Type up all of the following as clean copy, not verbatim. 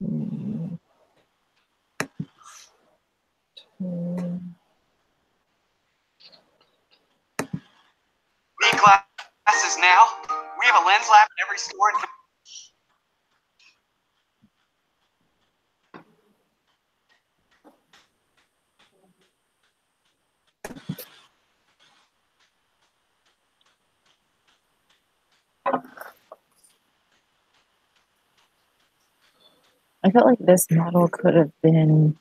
Mm, Need glasses now? We have a lens lab in every store. I felt like this model could have been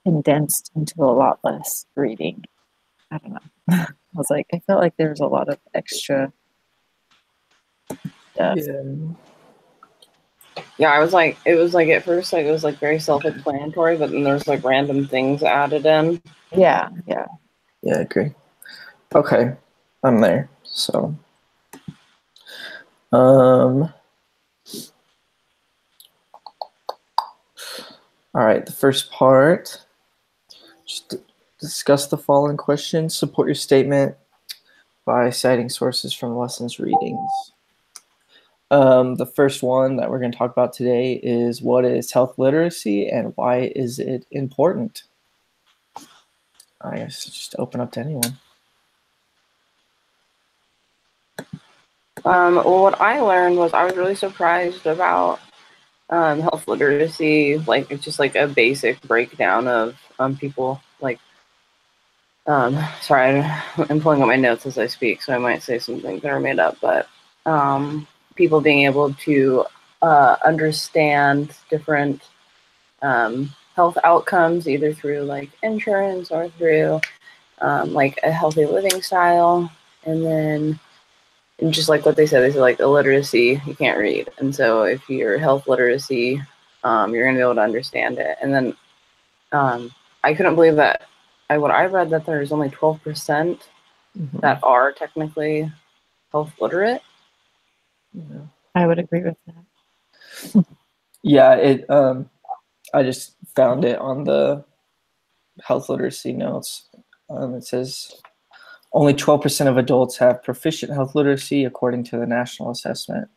condensed into a lot less reading. I don't know. I was like, I felt like there was a lot of extra stuff. Yeah, I was like, it was like at first, like it was like very self-explanatory, but then there's like random things added in. Yeah. Yeah, I agree. Okay, I'm there. So, all right, the first part, just discuss the following questions. Support your statement by citing sources from the lesson's readings. The first one that we're going to talk about today is what is health literacy and why is it important? I guess just open up to anyone. Well, what I learned was I was really surprised about health literacy. Like it's just like a basic breakdown of people. Like, sorry, I'm pulling up my notes as I speak, so I might say some things that are made up. But people being able to understand different health outcomes, either through like insurance or through like a healthy living style, and then. And just like what they said like illiteracy, you can't read. And so if you're health literacy, you're going to be able to understand it. And then I couldn't believe that what I read that there's only 12% that are technically health literate. Yeah. I would agree with that. Yeah, I just found it on the health literacy notes. It says only 12% of adults have proficient health literacy according to the National Assessment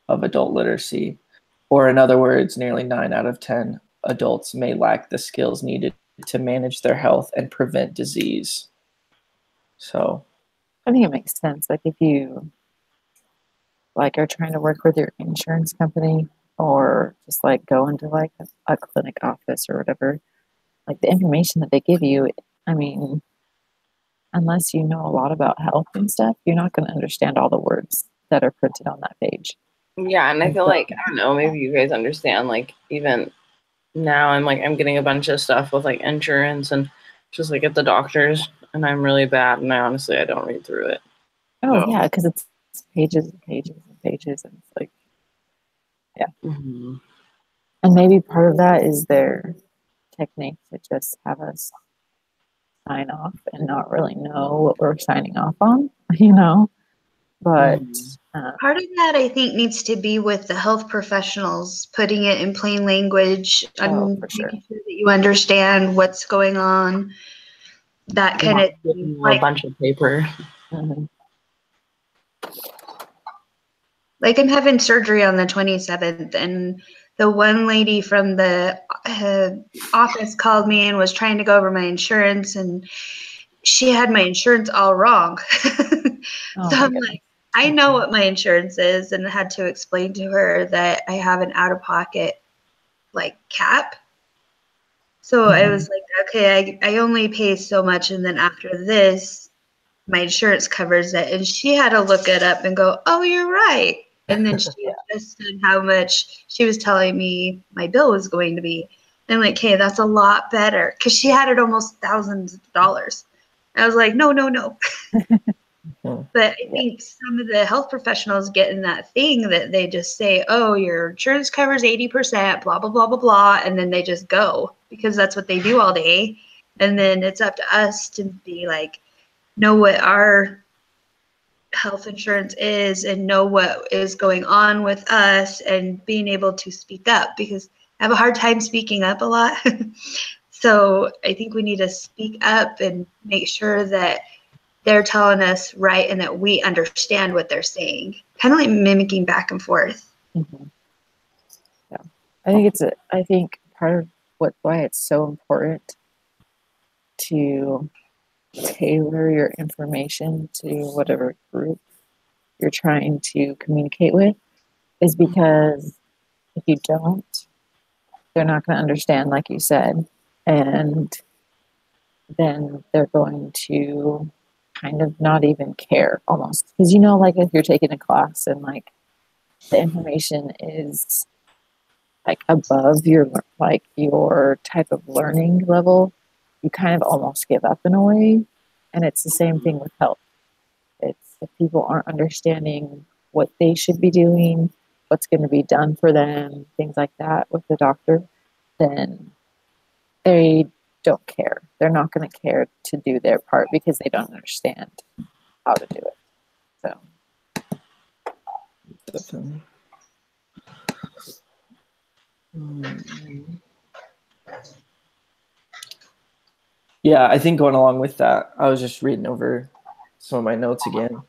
of Adult Literacy. Or in other words, nearly 9 out of 10 adults may lack the skills needed to manage their health and prevent disease. So I think it makes sense. Like if you like are trying to work with your insurance company or just like go into like a clinic office or whatever, like the information that they give you, I mean, unless you know a lot about health and stuff, you're not going to understand all the words that are printed on that page. Yeah, and I feel like, I don't know, maybe you guys understand, like even now I'm getting a bunch of stuff with like insurance and just like at the doctors, and I'm really bad, and I don't read through it. Oh, so. Yeah, because it's pages and pages and pages, and it's like, yeah. Mm-hmm. And maybe part of that is their technique to just have us sign off and not really know what we're signing off on, you know? But part of that, I think, needs to be with the health professionals, putting it in plain language, for sure that you understand what's going on, that kind of thing. Like, a bunch of paper. Mm-hmm. Like I'm having surgery on the 27th, and the one lady from the office called me and was trying to go over my insurance, and she had my insurance all wrong. So I'm like, I know what my insurance is, and I had to explain to her that I have an out-of-pocket like cap. So I was like, okay, I only pay so much, and then after this, my insurance covers it. And she had to look it up and go, oh, you're right. And then she just said how much she was telling me my bill was going to be. And I'm like, hey, that's a lot better. Because she had it almost thousands of dollars. I was like, no. But I think some of the health professionals get in that thing that they just say, oh, your insurance covers 80%, blah, blah, blah, blah, blah. And then they just go because that's what they do all day. And then it's up to us to be like, know what our health insurance is and know what is going on with us and being able to speak up, because I have a hard time speaking up a lot. So I think we need to speak up and make sure that they're telling us right and that we understand what they're saying, kind of like mimicking back and forth. Mm-hmm. Yeah. I think part of why it's so important to tailor your information to whatever group you're trying to communicate with is because if you don't, they're not going to understand, like you said, and then they're going to kind of not even care almost. Because like if you're taking a class and like the information is like above your type of learning level, you kind of almost give up in a way. And it's the same thing with health. It's if people aren't understanding what they should be doing, what's going to be done for them, things like that with the doctor, then they don't care. They're not going to care to do their part because they don't understand how to do it. So Definitely. Yeah, I think going along with that, I was just reading over some of my notes again.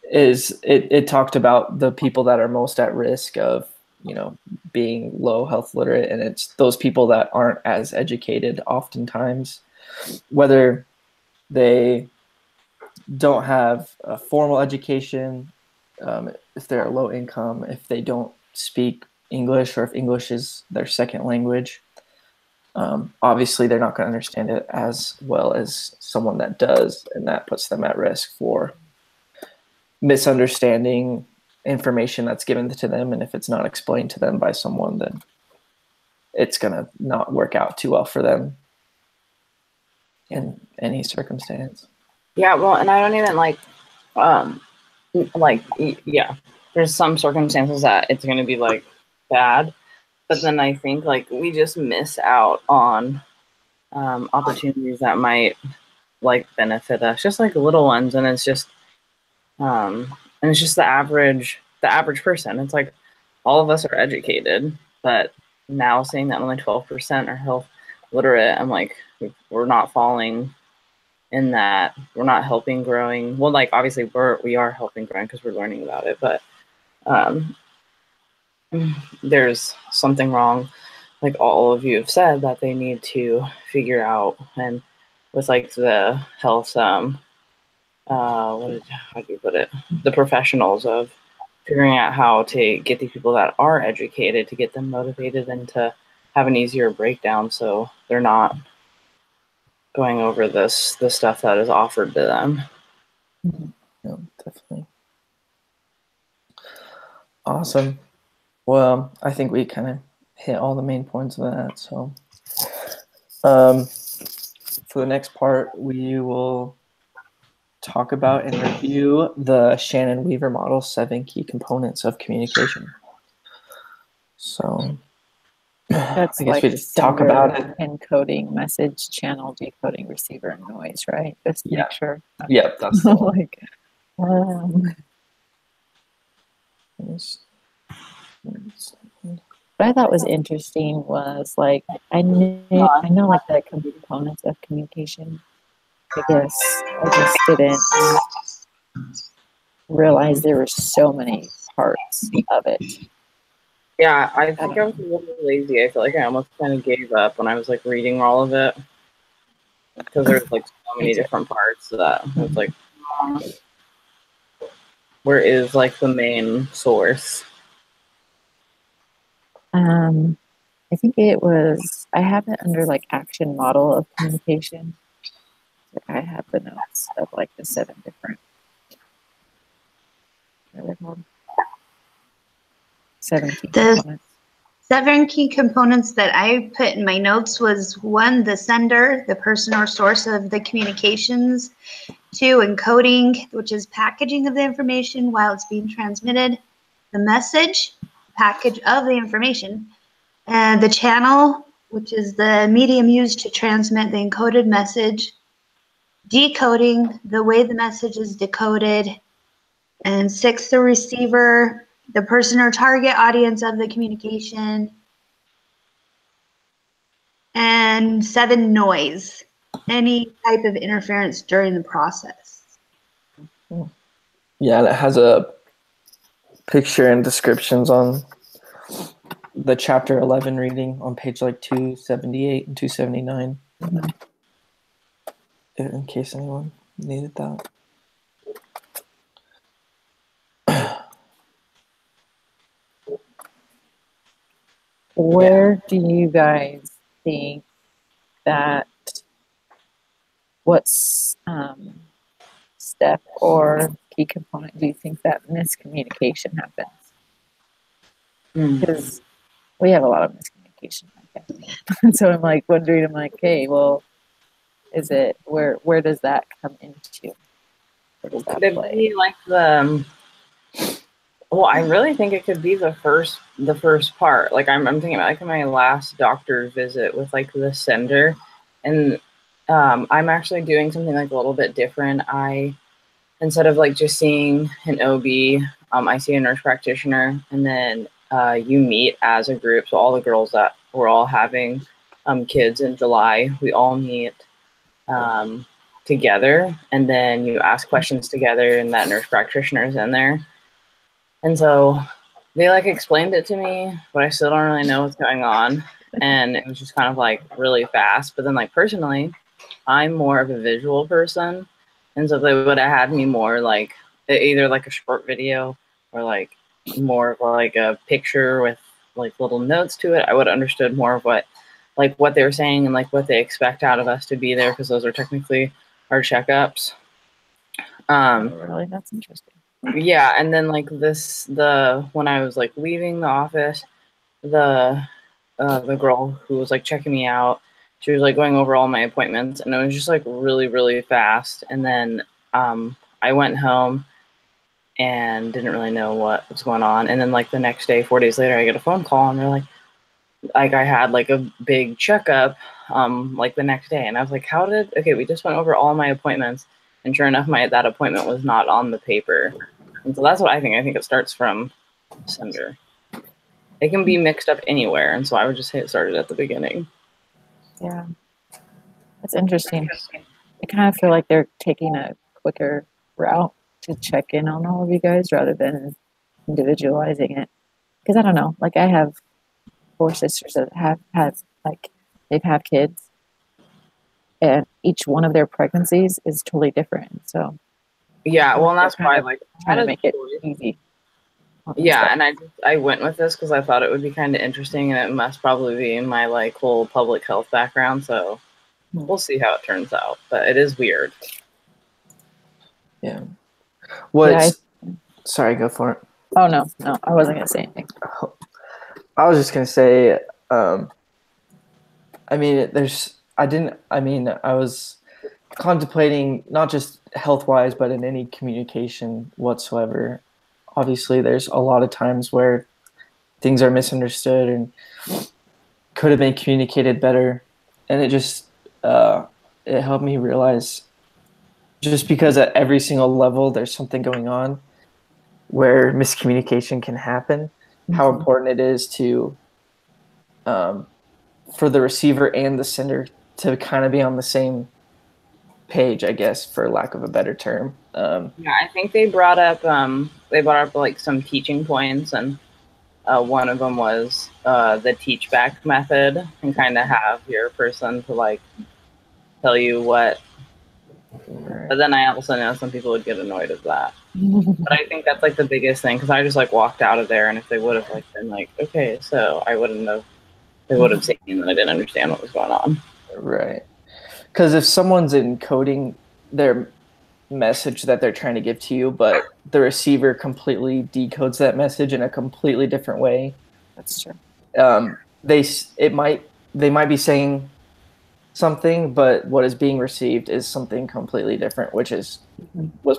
It talked about the people that are most at risk of being low health literate, and it's those people that aren't as educated oftentimes, whether they don't have a formal education, if they're low income, if they don't speak English, or if English is their second language. Obviously, they're not going to understand it as well as someone that does, and that puts them at risk for misunderstanding information that's given to them. And if it's not explained to them by someone, then it's going to not work out too well for them in any circumstance. Yeah, well, and I don't even yeah, there's some circumstances that it's going to be like bad, but then I think like we just miss out on opportunities that might like benefit us, just like little ones. And it's just the average person. It's like all of us are educated, but now saying that only 12% are health literate, I'm like, we're not falling in that. We're not helping growing. Well, like obviously we are helping growing because we're learning about it, but there's something wrong, like all of you have said, that they need to figure out. And with like the health how do you put it? The professionals of figuring out how to get the people that are educated, to get them motivated and to have an easier breakdown, so they're not going over the stuff that is offered to them. Yeah, definitely. Awesome. Well, I think we kind of hit all the main points of that. So for the next part, we will talk about and review the Shannon-Weaver model, 7 key components of communication. So that's I guess like we just talk about it. Encoding, message, channel, decoding, receiver, and noise, right? Just to make sure. Yep, that's the one. Like, what I thought was interesting was like I know like the components of communication. I guess I just didn't realize there were so many parts of it. Yeah, I think I was a little lazy. I feel like I almost kind of gave up when I was like reading all of it, because there's like so many different parts that it's like, where is like the main source? I think it was, I have it under like action model of communication. I have the notes of like the 7 different, what are they called? 7 key components. 7 key components that I put in my notes was 1, the sender, the person or source of the communications. 2, encoding, which is packaging of the information while it's being transmitted. The message, package of the information. And the channel, which is the medium used to transmit the encoded message. Decoding, the way the message is decoded. And 6, the receiver, the person or target audience of the communication. And 7, noise, any type of interference during the process. Yeah, that has a picture and descriptions on the chapter 11 reading on page like 278 and 279, Mhm. in case anyone needed that. Where do you guys think that what's step or key component do you think that miscommunication happens? Mm. Because we have a lot of miscommunication. Okay. So I'm like wondering, I'm like, hey, well, is it where does that come into? Where does that Could it play? be like well, I really think it could be the first part. Like I'm thinking about like my last doctor's visit with like the sender, and I'm actually doing something like a little bit different. I instead of like just seeing an OB, I see a nurse practitioner, and then you meet as a group. So all the girls that were all having kids in July, we all meet together, and then you ask questions together, and that nurse practitioner is in there. And so they like explained it to me, but I still don't really know what's going on. And it was just kind of like really fast. But then like personally, I'm more of a visual person. And so if they would have had me more like either like a short video or like more of like a picture with like little notes to it, I would have understood more of what they were saying and like what they expect out of us to be there, because those are technically our checkups. Really, that's interesting. Yeah, and then like when I was like leaving the office, the girl who was like checking me out, she was like going over all my appointments, and it was just like really, really fast. And then I went home and didn't really know what was going on. And then like the next day, 4 days later, I get a phone call, and they're like I had like a big checkup like the next day, and I was like, okay, we just went over all my appointments, and sure enough, that appointment was not on the paper. And so that's what I think. I think it starts from sender. It can be mixed up anywhere, and so I would just say it started at the beginning. Yeah, that's interesting. I kind of feel like they're taking a quicker route to check in on all of you guys rather than individualizing it. Because I don't know, like I have 4 sisters that have had like they've had kids, and each one of their pregnancies is totally different. So yeah, well, and that's why like trying to make it easy. Yeah, and I went with this because I thought it would be kind of interesting, and it must probably be in my like whole public health background. So we'll see how it turns out, but it is weird. Yeah. What? Sorry, go for it. Oh no, I wasn't gonna say anything. I was just gonna say, I was contemplating not just health-wise, but in any communication whatsoever. Obviously, there's a lot of times where things are misunderstood and could have been communicated better, and it just it helped me realize, just because at every single level there's something going on where miscommunication can happen, how important it is to for the receiver and the sender to kind of be on the same page, I guess, for lack of a better term. Yeah, I think they brought up like some teaching points, and one of them was the teach back method, and kind of have your person to like tell you what. Right. But then I also know some people would get annoyed at that. But I think that's like the biggest thing, because I just like walked out of there, and if they would have like been like, okay, so I wouldn't have. They would have seen that I didn't understand what was going on. Right. Because if someone's encoding their message that they're trying to give to you, but the receiver completely decodes that message in a completely different way. That's true. They might be saying something, but what is being received is something completely different, which was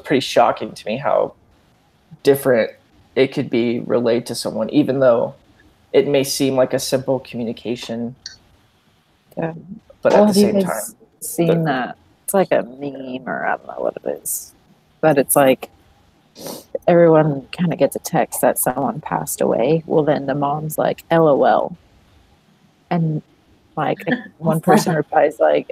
pretty shocking to me how different it could be relayed to someone, even though it may seem like a simple communication. Yeah. But at the same time, seen that it's like a meme, or I don't know what it is, but it's like everyone kind of gets a text that someone passed away. Well, then the mom's like, LOL, and like one person replies like,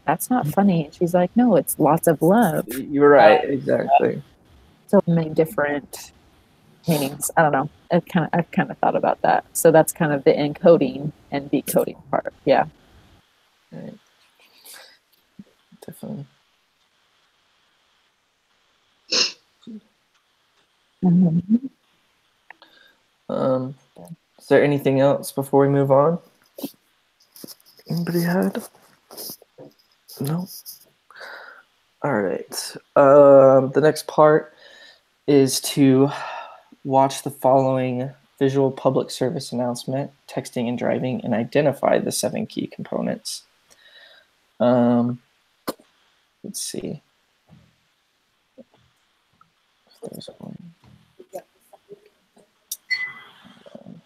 that's not funny, and she's like, no, it's lots of love. You're right. Exactly. So many different meanings. I don't know. I've kind of thought about that. So that's kind of the encoding and decoding part. Yeah. Right. Definitely. Mhm. Is there anything else before we move on? Anybody had? No. All right. The next part is to watch the following visual public service announcement, texting and driving, and identify the 7 key components. Let's see. If there's one.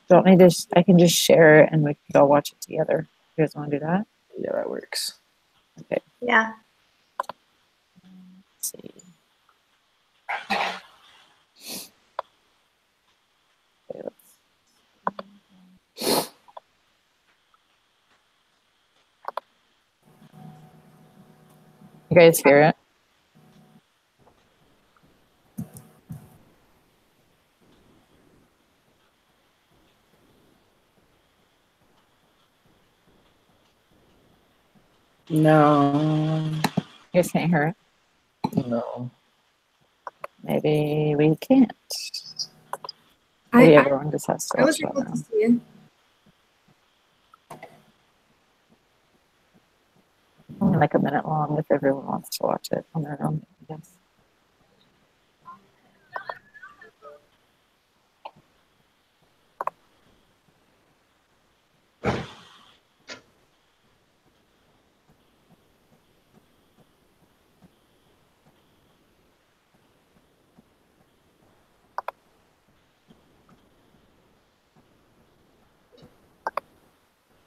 Don't need to. I can just share it and we can all watch it together. You guys want to do that? Yeah, that works. Okay. Yeah. Let's see. Okay, you guys hear it? No. You guys can't hear it? No. Maybe we can't. I, Maybe I, everyone just has to I was watch able that to now. see it. Only like a minute long if everyone wants to watch it on their own. Yes.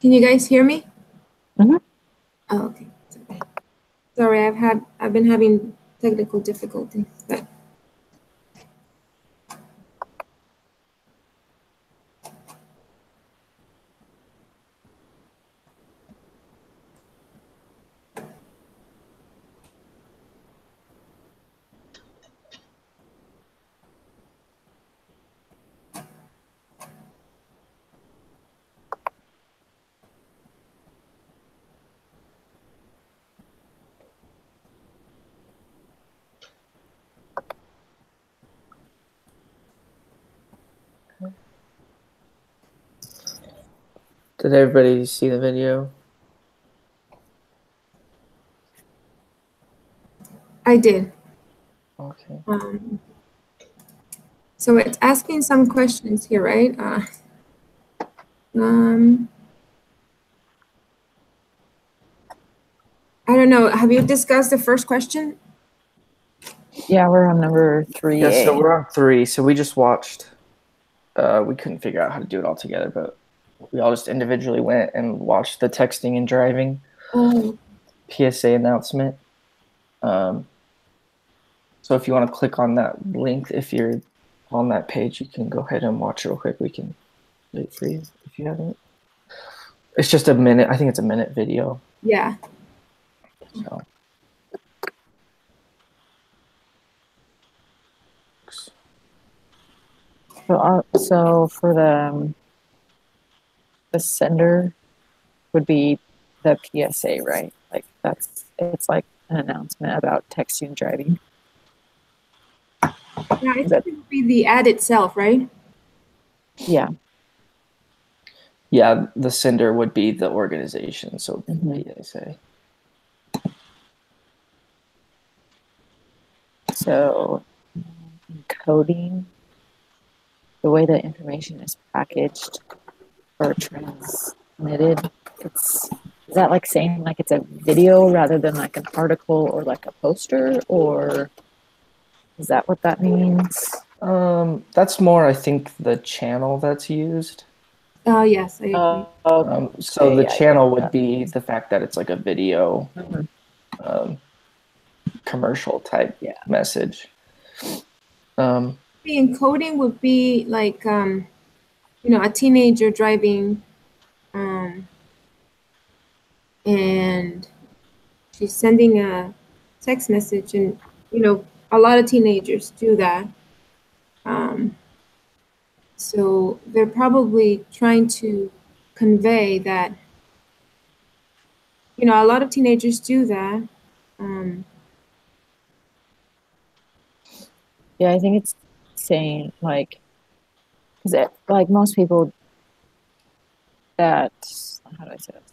Can you guys hear me? Mhm. Oh, okay. It's okay. Sorry, I've been having technical difficulties, but Did everybody see the video? I did. Okay. So it's asking some questions here, right? I don't know. Have you discussed the first question? Yeah, we're on number 3A. Yeah, so we're on 3. So we just watched. We couldn't figure out how to do it all together, but we all just individually went and watched the texting and driving Oh, PSA announcement. So if you want to click on that link, if you're on that page, you can go ahead and watch it real quick. We can do it for you if you haven't. It's just a minute. I think it's a minute video. yeah. So. So for the sender would be the PSA, right? Like it's like an announcement about texting and driving. Yeah, it would be the ad itself, right? Yeah. Yeah, the sender would be the organization. So PSA. So encoding, the way the information is packaged or transmitted, is that like saying like it's a video rather than like an article or like a poster, or is that what that means? That's more, I think, the channel that's used. Oh, yes, I agree. So the channel would be the fact that it's like a video commercial type message. The encoding would be like, a teenager driving, and she's sending a text message, and a lot of teenagers do that. So they're probably trying to convey that, you know, a lot of teenagers do that. Yeah, I think it's saying like, because like most people that, how do I say this?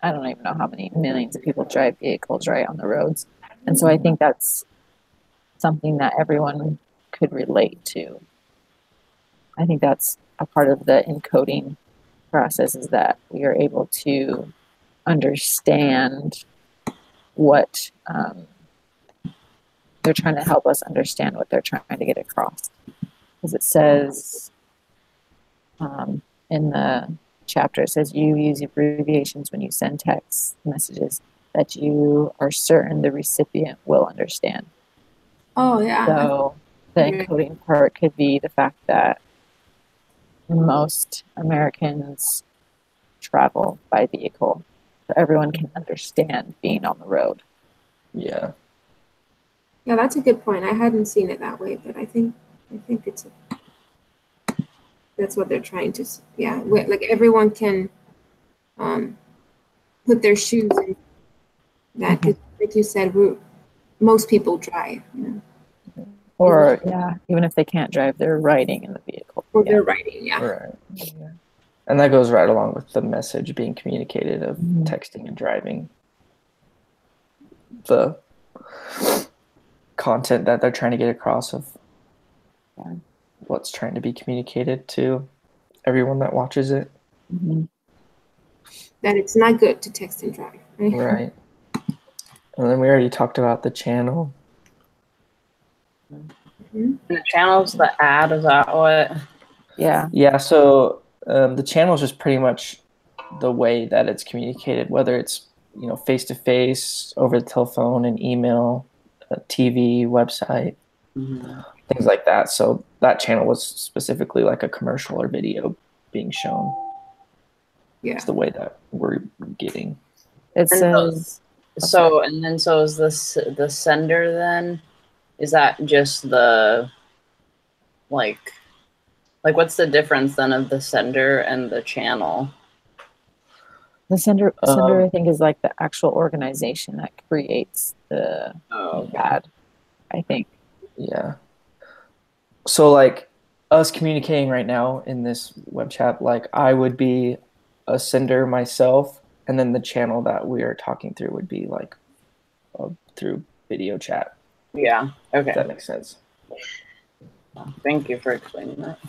I don't even know how many millions of people drive vehicles right on the roads, and so I think that's something that everyone could relate to. I think that's a part of the encoding process, is that we are able to understand what they're trying to help us understand what they're trying to get across. Because it says in the chapter, it says you use abbreviations when you send text messages that you are certain the recipient will understand. Oh, yeah. So the encoding part could be the fact that most Americans travel by vehicle, so everyone can understand being on the road. Yeah. Yeah, that's a good point. I hadn't seen it that way, but I think that's what they're trying to. Yeah, like everyone can put their shoes in that. 'Cause like you said, most people drive. You know? Or yeah, even if they can't drive, they're riding in the vehicle. Or Yeah. they're riding. Yeah. Right. Yeah. And that goes right along with the message being communicated of Mhm. texting and driving. The content that they're trying to get across of what's trying to be communicated to everyone that watches it. Mhm. That it's not good to text and drive. Right. Right. And then we already talked about the channel. Mhm. And the channel's the ad, is that what? Yeah. Yeah, so the channel is just pretty much the way that it's communicated, whether it's face to face, over the telephone, and email, TV, website, things like that. So that channel was specifically like a commercial or video being shown. Yeah. It's the way that we're getting. It says So is this the sender then? Is that just the like what's the difference then of the sender and the channel? the sender I think is like the actual organization that creates the ad, I think. Yeah. So like us communicating right now in this web chat, like I would be a sender myself, and then the channel that we are talking through would be like through video chat. Yeah. Okay. If that makes sense. Thank you for explaining that.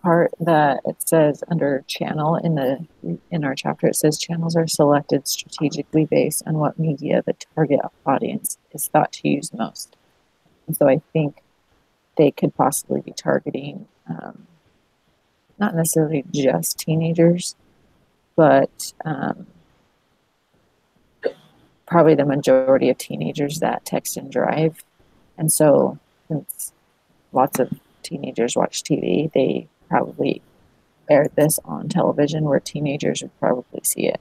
Part that it says under channel in our chapter, it says channels are selected strategically based on what media the target audience is thought to use most. And so I think they could possibly be targeting not necessarily just teenagers, but probably the majority of teenagers that text and drive. And so since lots of teenagers watch TV, they probably aired this on television where teenagers would probably see it.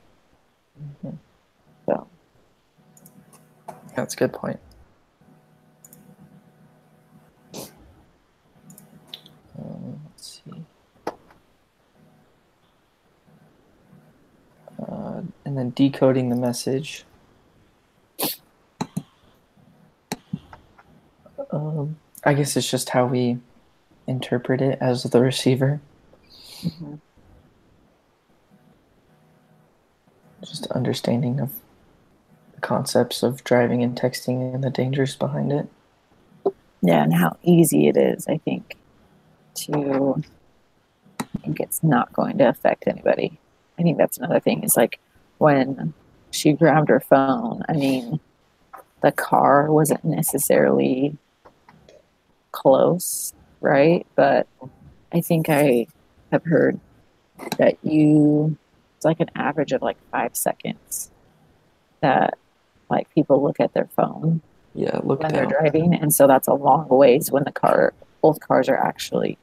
Mm-hmm. So that's a good point. Let's see. And then decoding the message. I guess it's just how we interpret it as the receiver. mm-hmm. Just understanding of the concepts of driving and texting and the dangers behind it. Yeah, and how easy it is, I think it's not going to affect anybody. I think that's another thing, is like when she grabbed her phone, I mean, the car wasn't necessarily close, right? But I think I have heard that it's like an average of like 5 seconds that like people look at their phone Look when down. they're driving, and so that's a long ways when both cars are actually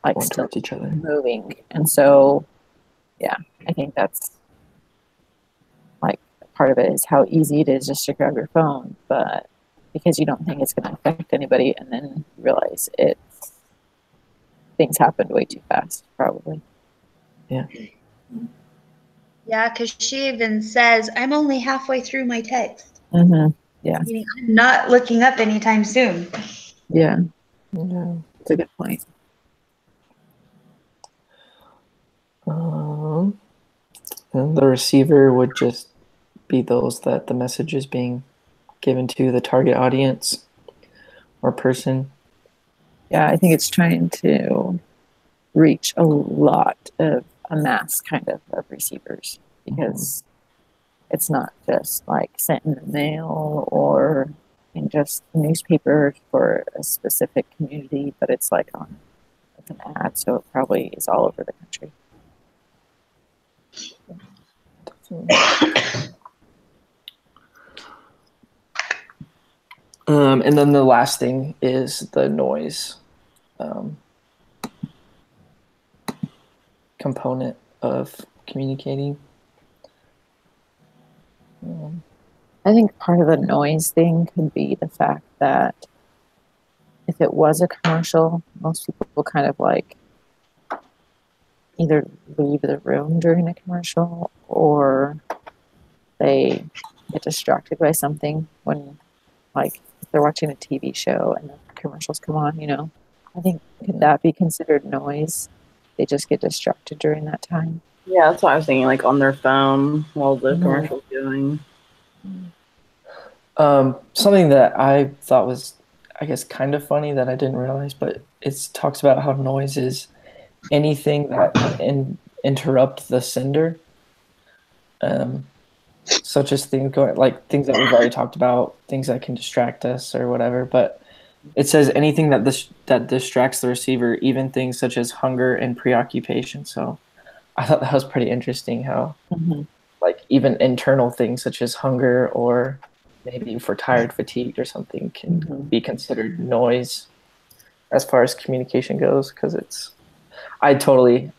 like Going still towards each other. moving. And so yeah, I think that's like part of it, is how easy it is just to grab your phone, but because you don't think it's going to affect anybody, and then you realize things happened way too fast, probably. Yeah. Yeah, because she even says, I'm only halfway through my text. Mm-hmm. Yeah. Meaning I'm not looking up anytime soon. Yeah. Yeah. That's a good point. And the receiver would just be those that the message is being given to the target audience or person. Yeah, I think it's trying to reach a mass kind of receivers, because it's not just like sent in the mail or in just newspaper for a specific community, but it's like on with an ad, so it probably is all over the country. And then the last thing is the noise component of communicating. I think part of the noise thing could be the fact that if it was a commercial, most people will kind of like either leave the room during a commercial or they get distracted by something when, like, if they're watching a TV show and the commercials come on, you know. I think, could that be considered noise? They just get distracted during that time. Yeah, that's what I was thinking, like on their phone while the commercial's going. Something that I thought was, I guess, kind of funny that I didn't realize, but it talks about how noise is anything that interrupt the sender, such as things going like things that we've already talked about, things that can distract us or whatever. But it says anything that distracts the receiver, even things such as hunger and preoccupation. So I thought that was pretty interesting how like even internal things such as hunger or maybe if we're tired, fatigued or something can be considered noise as far as communication goes, because I totally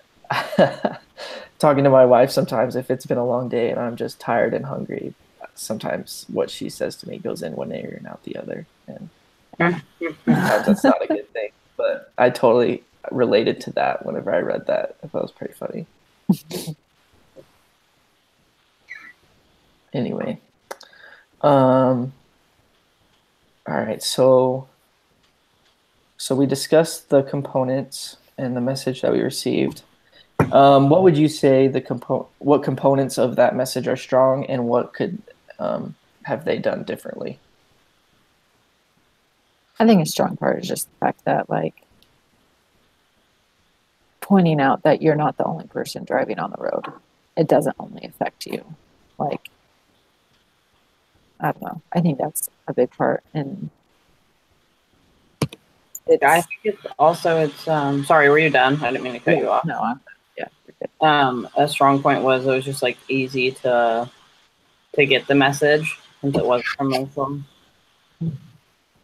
talking to my wife sometimes if it's been a long day and I'm just tired and hungry, sometimes what she says to me goes in one ear and out the other, and sometimes that's not a good thing, but I totally related to that whenever I read that. I thought it was pretty funny. Anyway, all right, so we discussed the components and the message that we received. What would you say what components of that message are strong, and what could have they done differently? I think a strong part is just the fact that, like, pointing out that you're not the only person driving on the road. It doesn't only affect you. Like, I don't know. I think that's a big part. And I think it's also, sorry, were you done? I didn't mean to cut you off. No, you're good. A strong point was it was just like easy to get the message since it was commercial.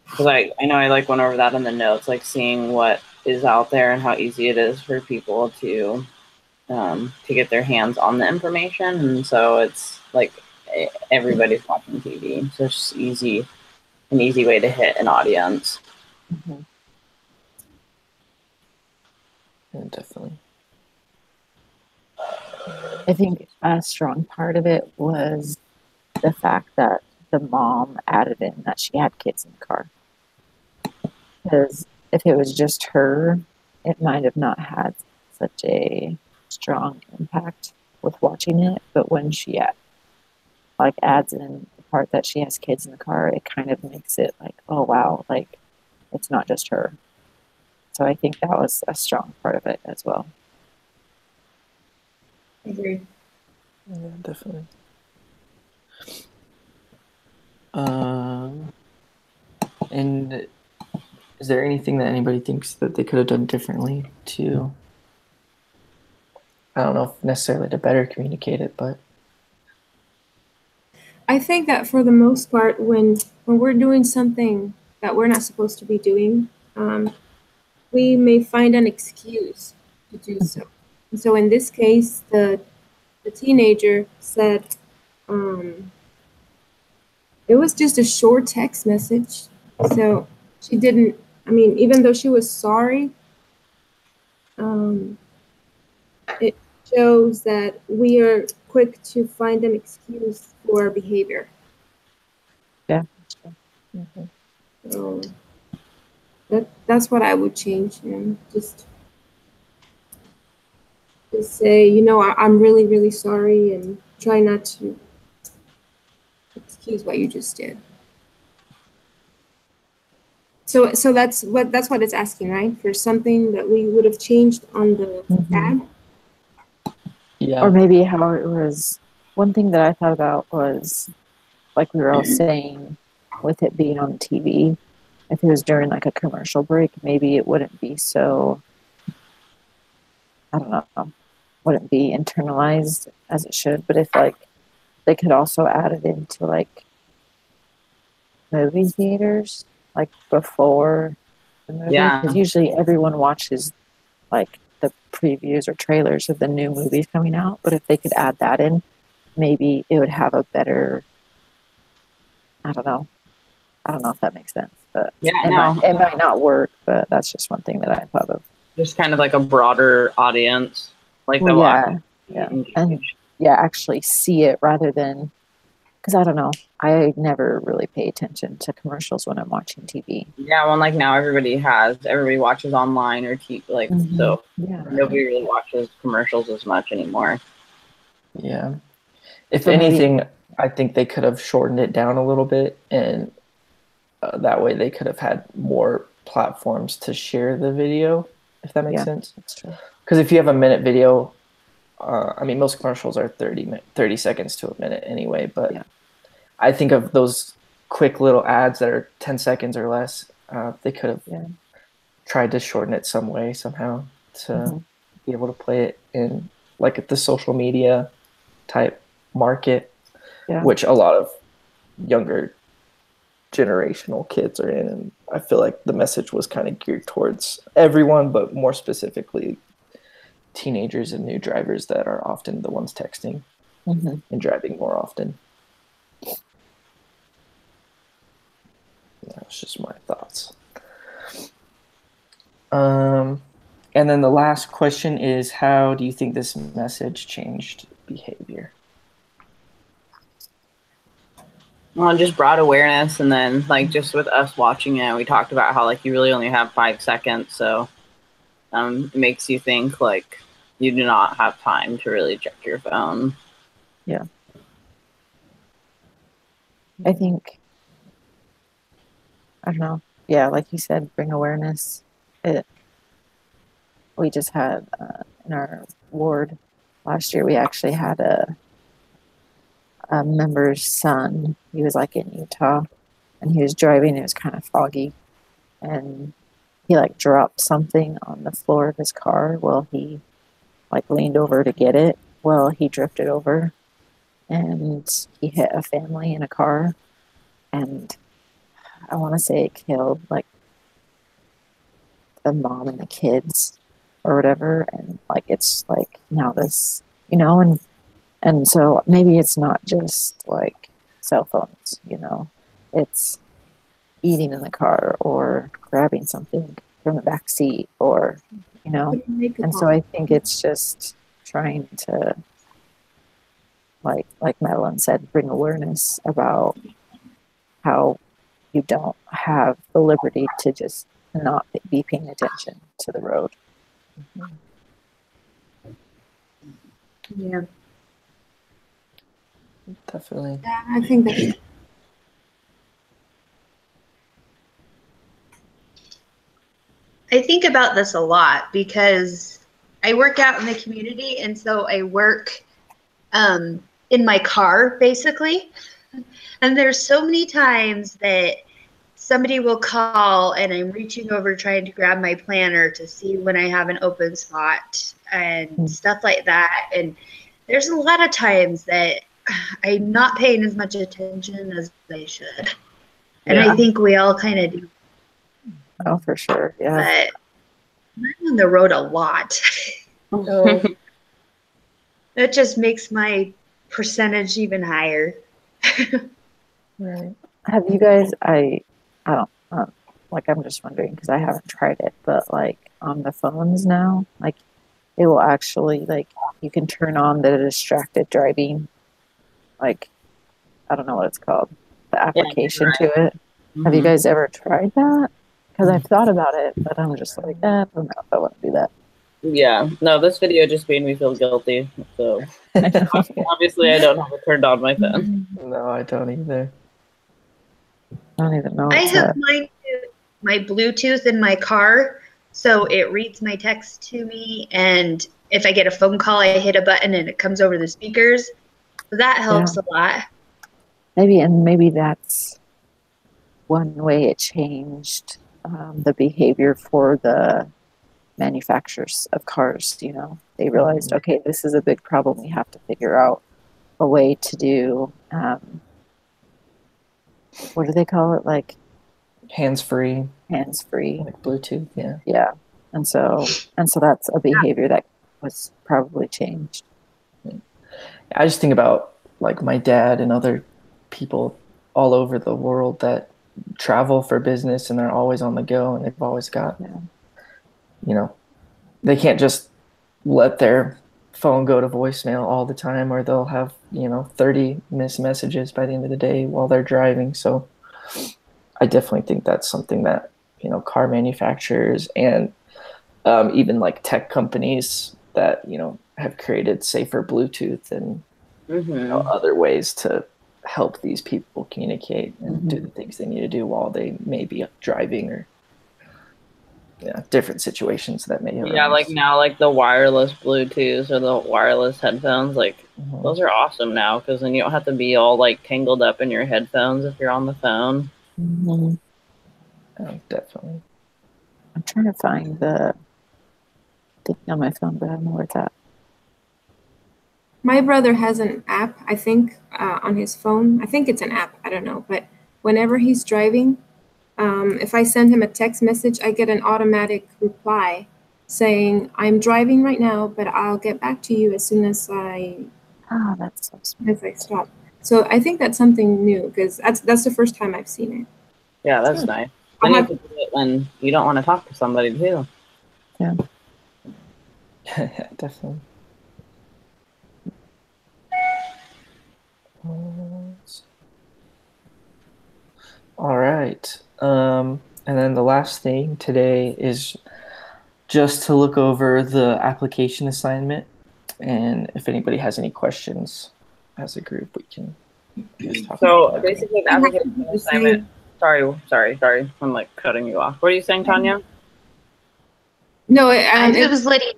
Because I know I like went over that in the notes, like seeing what is out there and how easy it is for people to get their hands on the information, and so it's like everybody's watching TV, so it's just an easy way to hit an audience. Yeah, definitely. I think a strong part of it was the fact that the mom added in that she had kids in the car. Because if it was just her, it might have not had such a strong impact with watching it. But when she adds in the part that she has kids in the car, it kind of makes it like, oh wow, like it's not just her. So I think that was a strong part of it as well. Agreed. Yeah, definitely. And is there anything that anybody thinks that they could have done differently to, I don't know if necessarily to better communicate it, but I think that for the most part, when we're doing something that we're not supposed to be doing, we may find an excuse to do so. And so in this case, the teenager said, it was just a short text message. So she didn't, I mean, even though she was sorry, it shows that we are quick to find an excuse for our behavior. Yeah. So that's what I would change, and just say, you know, I'm really, really sorry, and try not to excuse what you just did. So that's what it's asking, right? For something that we would have changed on the ad. Yeah. Or maybe how it was. One thing that I thought about was, like we were all saying, with it being on TV, if it was during like a commercial break, maybe it wouldn't be so, I don't know, wouldn't be internalized as it should. But if like they could also add it into like movie theaters, like before the movie, Yeah. because usually everyone watches like the previews or trailers of the new movies coming out. But if they could add that in, maybe it would have a better, I don't know if that makes sense, but Yeah, it might not work, but that's just one thing that I thought of. Just kind of like a broader audience, like Well, the yeah, and actually see it rather than, because I don't know, I never really pay attention to commercials when I'm watching TV. Yeah, well, like now everybody watches online or TV, like so Yeah, nobody really watches commercials as much anymore. Yeah. If So maybe- anything, I think they could have shortened it down a little bit, and that way they could have had more platforms to share the video, if that makes sense. That's true. Because if you have a minute video, I mean, most commercials are 30 seconds to a minute anyway, but Yeah. I think of those quick little ads that are 10 seconds or less, they could have tried to shorten it some way, somehow, to be able to play it in like the social media type market, which a lot of younger generational kids are in. And I feel like the message was kind of geared towards everyone, but more specifically teenagers and new drivers that are often the ones texting and driving more often. That's just my thoughts. And then the last question is, how do you think this message changed behavior? Well, it just brought awareness, and then like just with us watching it, we talked about how like you really only have 5 seconds, so it makes you think like you do not have time to really check your phone. Yeah. I think, I don't know. Yeah, like you said, bring awareness. We just had in our ward last year, we actually had a member's son. He was like in Utah, and he was driving. It was kind of foggy, and he like dropped something on the floor of his car. Well, he like leaned over to get it. Well, he drifted over, and he hit a family in a car, and I want to say it killed like the mom and the kids or whatever. And like it's like now this, you know, and so maybe it's not just like cell phones, you know, it's eating in the car or grabbing something from the back seat, or you know. And so I think it's just trying to, like Madeline said, bring awareness about how you don't have the liberty to just not be paying attention to the road. Yeah. Definitely. Yeah, I think that's I think about this a lot because I work out in the community, and so I work in my car basically. And there's so many times that somebody will call and I'm reaching over trying to grab my planner to see when I have an open spot and stuff like that. And there's a lot of times that I'm not paying as much attention as I should. And I think we all kind of do. Oh, for sure. Yeah. But I'm on the road a lot. So that just makes my percentage even higher. Right. Have you guys? I don't like. I'm just wondering because I haven't tried it, but like on the phones now, like it will actually like you can turn on the distracted driving. Like I don't know what it's called. The application to it. Have you Mhm. guys ever tried that? Because I've thought about it, but I'm just like, I don't know if I want to do that. Yeah. No, this video just made me feel guilty. So obviously, I don't have it turned on my phone. No, I don't either. I don't even know. I It's hook mine to my Bluetooth in my car, so it reads my text to me. And if I get a phone call, I hit a button and it comes over the speakers. So that helps a lot. maybe that's one way it changed the behavior for the manufacturers of cars. You know, they realized, okay, this is a big problem. We have to figure out a way to do what do they call it? Like Hands-free, hands-free. like Bluetooth. Yeah. Yeah. And so that's a behavior that was probably changed. I just think about like my dad and other people all over the world that travel for business and they're always on the go and they've always got, you know, they can't just let their phone go to voicemail all the time or they'll have, 30 missed messages by the end of the day while they're driving. So I definitely think that's something that, car manufacturers and even like tech companies that, have created safer Bluetooth and other ways to help these people communicate and do the things they need to do while they may be driving or different situations that may arise. Yeah, like now, like the wireless Bluetooth or the wireless headphones, like those are awesome now because then you don't have to be all like tangled up in your headphones if you're on the phone. Mm-hmm. Oh, definitely. I'm trying to find the thing on my phone, but I don't know where it's at. My brother has an app, I think, on his phone. I think it's an app. I don't know. But whenever he's driving, if I send him a text message, I get an automatic reply saying, "I'm driving right now, but I'll get back to you as soon as That's so smart. as I stop." So I think that's something new because that's the first time I've seen it. Yeah, that's nice. Then you can do it when you don't want to talk to somebody too. Yeah. Yeah, definitely. All right. And then the last thing today is just to look over the application assignment. And if anybody has any questions as a group, we can just talk So about that. basically, the application assignment. Sorry. I'm like cutting you off. What are you saying, Tanya? No, It was Lydia.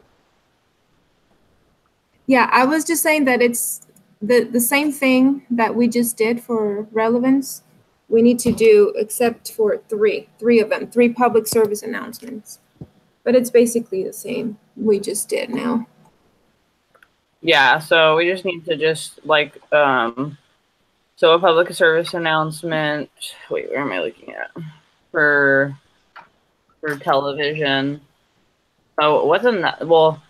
yeah, I was just saying that it's the same thing that we just did for relevance. We need to do except for three of them, 3 public service announcements. But it's basically the same we just did now. Yeah, so we just need to just like so a public service announcement. Wait, where am I looking at? For television. Oh, what's in that? Well,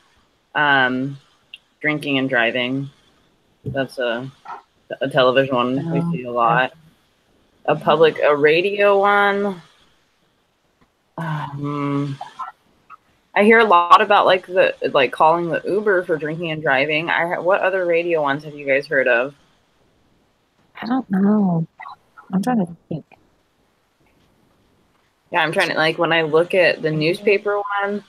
drinking and driving. That's a television one we see a lot. A radio one. I hear a lot about like calling the Uber for drinking and driving. What other radio ones have you guys heard of? I don't know. I'm trying to think. Yeah, I'm trying to like when I look at the newspaper one,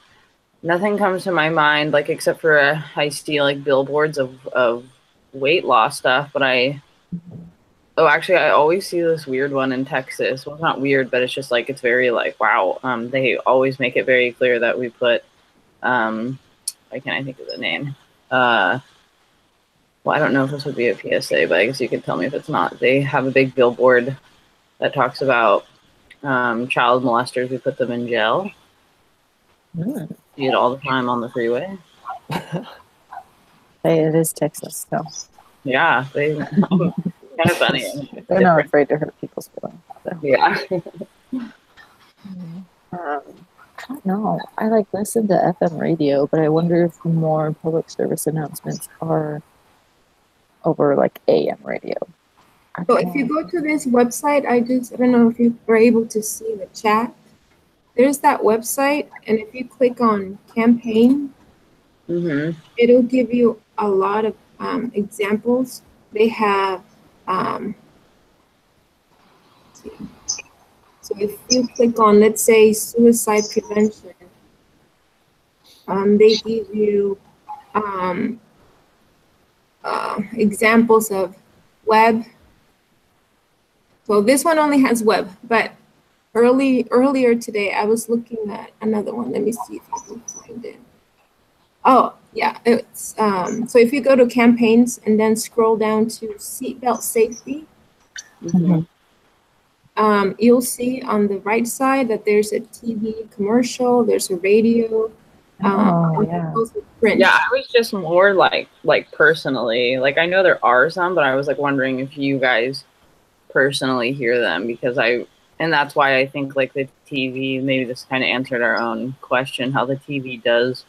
nothing comes to my mind like except for I see like billboards of weight loss stuff. But I always see this weird one in Texas. Well, it's not weird, but it's just like it's very like wow. They always make it very clear that we put why can't I think of the name? Well, I don't know if this would be a PSA, but I guess you could tell me if it's not. They have a big billboard that talks about child molesters. We put them in jail. See it all the time on the freeway. Hey, it is Texas, so yeah, they kind of funny. They're not afraid to hurt people's feelings. So. Yeah. I don't know. I like listen to FM radio, but I wonder if more public service announcements are over like AM radio. So if you go to this website, I don't know if you were able to see the chat. There's that website, and if you click on campaign, it'll give you a lot of examples. They have, let's see. So if you click on, let's say, suicide prevention, they give you examples of web. So this one only has web, but earlier today I was looking at another one. Let me see if I can find it. Oh yeah, it's so if you go to campaigns and then scroll down to seatbelt safety, you'll see on the right side that there's a TV commercial, there's a radio. Print. Yeah, I was just more like personally, like I know there are some, but I was like wondering if you guys personally hear them, because and that's why I think like the TV, maybe this kind of answered our own question, how the TV does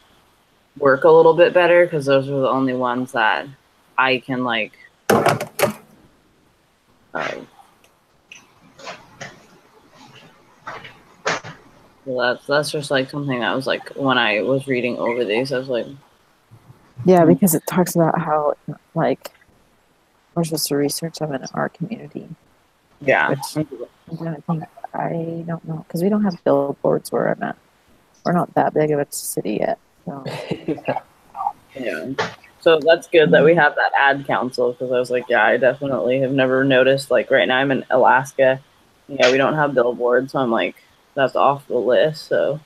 work a little bit better, because those are the only ones that I can like that's just like something that was like when I was reading over these, I was like, yeah, because it talks about how like we're supposed to research them in our community. Yeah. Which I don't know, because we don't have billboards where I'm at. We're not that big of a city yet. So. Yeah. So that's good that we have that ad council, because I was like, yeah, I definitely have never noticed. Like right now I'm in Alaska. Yeah, we don't have billboards, so I'm like, that's off the list. So.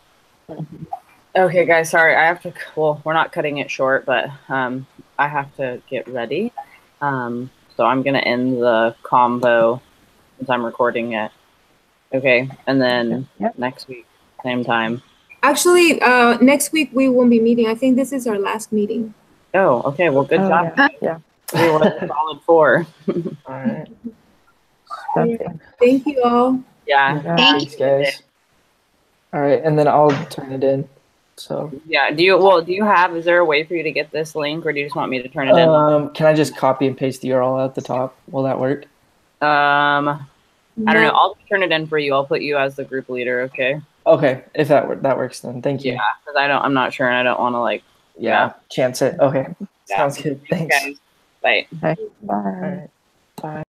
Okay, guys, sorry. I have to. Well, we're not cutting it short, but I have to get ready. So I'm gonna end the combo since I'm recording it. Okay, and then next week, same time. Actually, next week we won't be meeting. I think this is our last meeting. Oh, okay. Well, good job. Yeah. We were a solid 4. All right. Thank you all. Yeah. Thanks, guys. All right, and then I'll turn it in. So. Yeah. Do you have? Is there a way for you to get this link, or do you just want me to turn it in? Can I just copy and paste the URL at the top? Will that work? I don't know. I'll turn it in for you. I'll put you as the group leader. Okay. Okay, if that works, then thank you. Yeah, because I'm not sure, and I don't want to like. Yeah, chance it. Okay, sounds good. Thanks. Guys. Bye. Bye. All right. Bye.